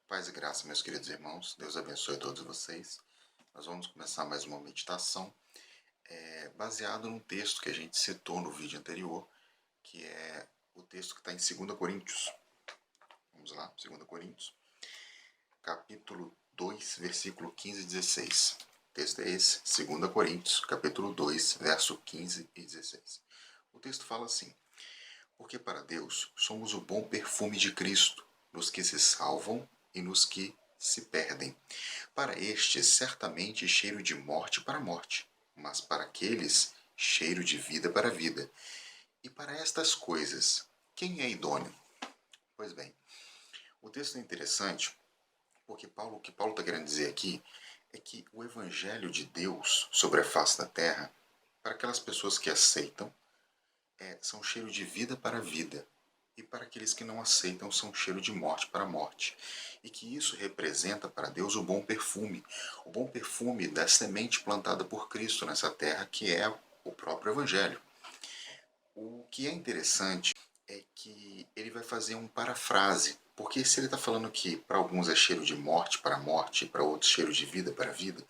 Paz e graça, meus queridos irmãos. Deus abençoe a todos vocês. Nós vamos começar mais uma meditação baseado num texto que a gente citou no vídeo anterior, que é o texto que está em 2 Coríntios. Vamos lá, 2 Coríntios, capítulo 2, versículo 15 e 16. O texto é esse, 2 Coríntios, capítulo 2, verso 15 e 16. O texto fala assim: Porque para Deus somos o bom perfume de Cristo, nos que se salvam e nos que se perdem. Para estes, certamente cheiro de morte para morte, mas para aqueles, cheiro de vida para vida. E para estas coisas, quem é idôneo? Pois bem, o texto é interessante porque o que Paulo está querendo dizer aqui é que o evangelho de Deus sobre a face da terra, para aquelas pessoas que aceitam, são cheiro de vida para vida. E para aqueles que não aceitam, são cheiro de morte para morte. E que isso representa para Deus o bom perfume da semente plantada por Cristo nessa terra, que é o próprio Evangelho. O que é interessante é que ele vai fazer um parafrase, porque se ele está falando que para alguns é cheiro de morte para morte, e para outros cheiro de vida para vida,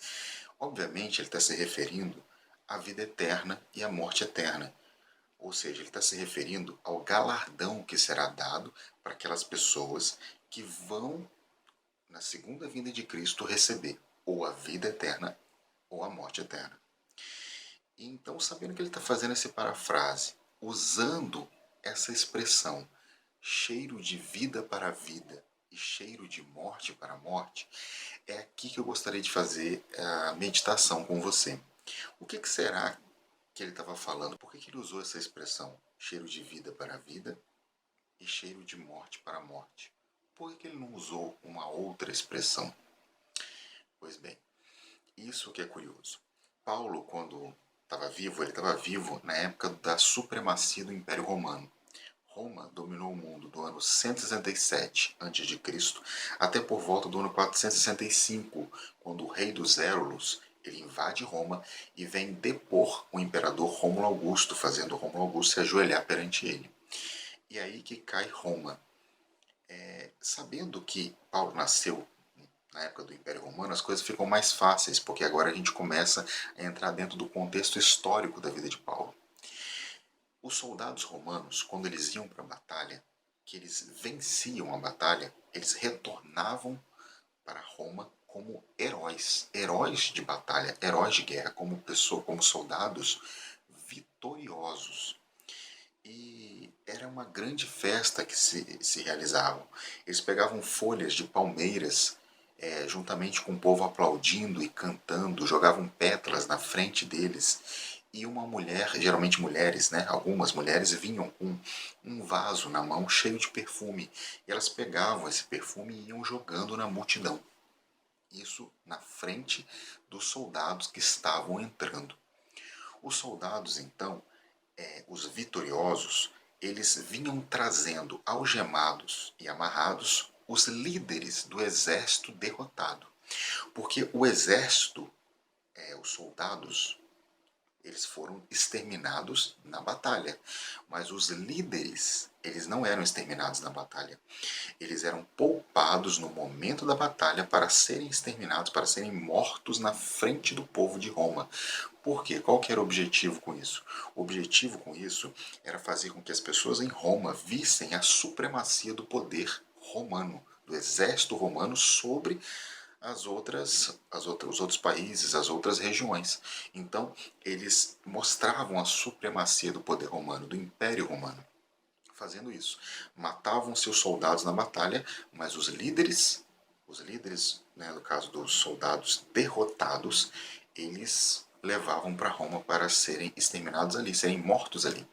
obviamente ele está se referindo à vida eterna e à morte eterna. Ou seja, ele está se referindo ao galardão que será dado para aquelas pessoas que vão, na segunda vinda de Cristo, receber ou a vida eterna ou a morte eterna. E então, sabendo que ele está fazendo esse parafrase, usando essa expressão, cheiro de vida para a vida e cheiro de morte para a morte, é aqui que eu gostaria de fazer a meditação com você. O que será que ele estava falando? Por que ele usou essa expressão, cheiro de vida para a vida e cheiro de morte para a morte? Por que ele não usou uma outra expressão? Pois bem, isso que é curioso. Paulo, quando estava vivo, ele estava vivo na época da supremacia do Império Romano. Roma dominou o mundo do ano 167 a.C. até por volta do ano 465, quando o rei dos Érulos ele invade Roma e vem depor o imperador Rômulo Augusto, fazendo Rômulo Augusto se ajoelhar perante ele. E aí que cai Roma. Sabendo que Paulo nasceu na época do Império Romano, as coisas ficam mais fáceis, porque agora a gente começa a entrar dentro do contexto histórico da vida de Paulo. Os soldados romanos, quando eles iam para a batalha, que eles venciam a batalha, eles retornavam para Roma como heróis, heróis de batalha, heróis de guerra, como pessoa, como soldados vitoriosos. E era uma grande festa que se realizava. Eles pegavam folhas de palmeiras, juntamente com o povo aplaudindo e cantando, jogavam pétalas na frente deles. E uma mulher, geralmente mulheres, né? Algumas mulheres vinham com um vaso na mão cheio de perfume. E elas pegavam esse perfume e iam jogando na multidão. Isso na frente dos soldados que estavam entrando. Os soldados, então, os vitoriosos, eles vinham trazendo algemados e amarrados os líderes do exército derrotado. Porque o exército, os soldados, eles foram exterminados na batalha. Mas os líderes, eles não eram exterminados na batalha. Eles eram poupados no momento da batalha para serem exterminados, para serem mortos na frente do povo de Roma. Por quê? Qual que era o objetivo com isso? O objetivo com isso era fazer com que as pessoas em Roma vissem a supremacia do poder romano, do exército romano sobre os outros países, as outras regiões. Então, eles mostravam a supremacia do poder romano, do Império Romano. Fazendo isso, matavam seus soldados na batalha, mas os líderes, né, no caso dos soldados derrotados, eles levavam para Roma para serem exterminados ali, serem mortos ali.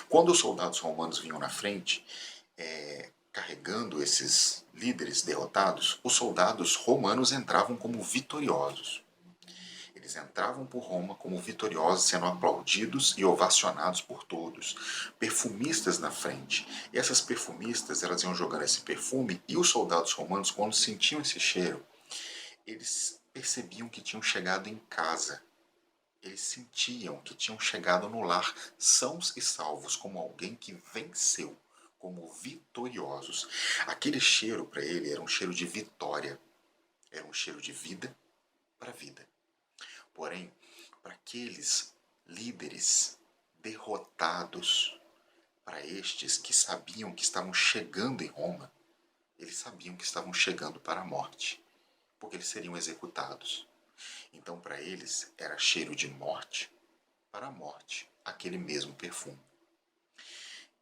Quando os soldados romanos vinham na frente, carregando esses líderes derrotados, os soldados romanos entravam como vitoriosos. Eles entravam por Roma como vitoriosos, sendo aplaudidos e ovacionados por todos. Perfumistas na frente. E essas perfumistas, elas iam jogando esse perfume e os soldados romanos, quando sentiam esse cheiro, eles percebiam que tinham chegado em casa. Eles sentiam que tinham chegado no lar sãos e salvos, como alguém que venceu, como vitoriosos. Aquele cheiro para ele era um cheiro de vitória, era um cheiro de vida para vida. Porém, para aqueles líderes derrotados, para estes que sabiam que estavam chegando em Roma, eles sabiam que estavam chegando para a morte, porque eles seriam executados. Então, para eles, era cheiro de morte para a morte, aquele mesmo perfume.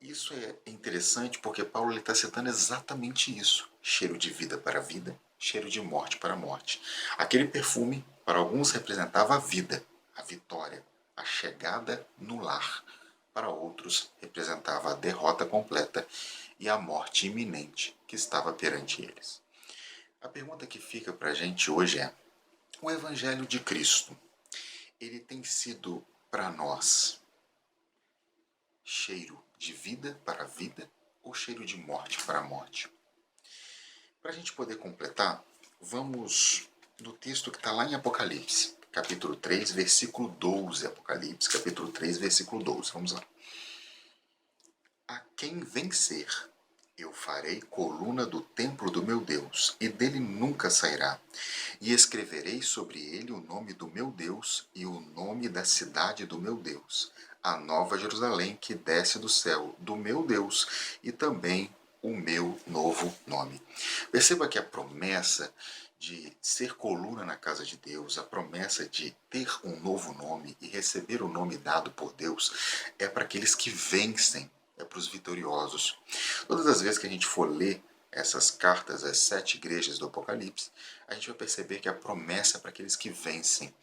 Isso é interessante porque Paulo está citando exatamente isso. Cheiro de vida para a vida, cheiro de morte para a morte. Aquele perfume, para alguns, representava a vida, a vitória, a chegada no lar. Para outros, representava a derrota completa e a morte iminente que estava perante eles. A pergunta que fica para a gente hoje é: o Evangelho de Cristo, ele tem sido para nós cheiro de vida para a vida ou cheiro de morte para a morte? Para a gente poder completar, vamos no texto que está lá em Apocalipse, capítulo 3, versículo 12. Apocalipse, capítulo 3, versículo 12. Vamos lá. A quem vencer, eu farei coluna do templo do meu Deus, e dele nunca sairá. E escreverei sobre ele o nome do meu Deus e o nome da cidade do meu Deus, a nova Jerusalém que desce do céu do meu Deus, e também o meu novo nome. Perceba que a promessa de ser coluna na casa de Deus, a promessa de ter um novo nome e receber o nome dado por Deus, é para aqueles que vencem, é para os vitoriosos. Todas as vezes que a gente for ler essas cartas às 7 igrejas do Apocalipse, a gente vai perceber que a promessa é para aqueles que vencem.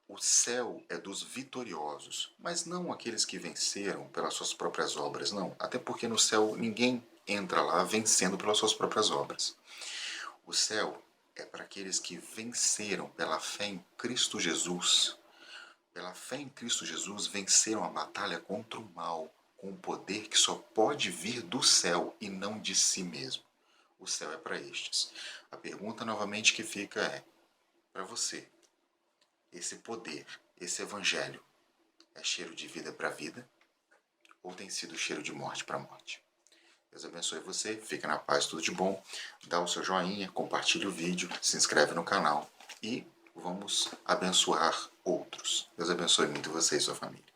O céu é dos vitoriosos, mas não aqueles que venceram pelas suas próprias obras, não. Até porque no céu ninguém entra lá vencendo pelas suas próprias obras. O céu é para aqueles que venceram pela fé em Cristo Jesus. Pela fé em Cristo Jesus, venceram a batalha contra o mal, com um poder que só pode vir do céu e não de si mesmo. O céu é para estes. A pergunta novamente que fica é: para você, esse poder, esse evangelho, é cheiro de vida para vida ou tem sido cheiro de morte para morte? Deus abençoe você, fica na paz, tudo de bom. Dá o seu joinha, compartilhe o vídeo, se inscreve no canal e vamos abençoar outros. Deus abençoe muito você e sua família.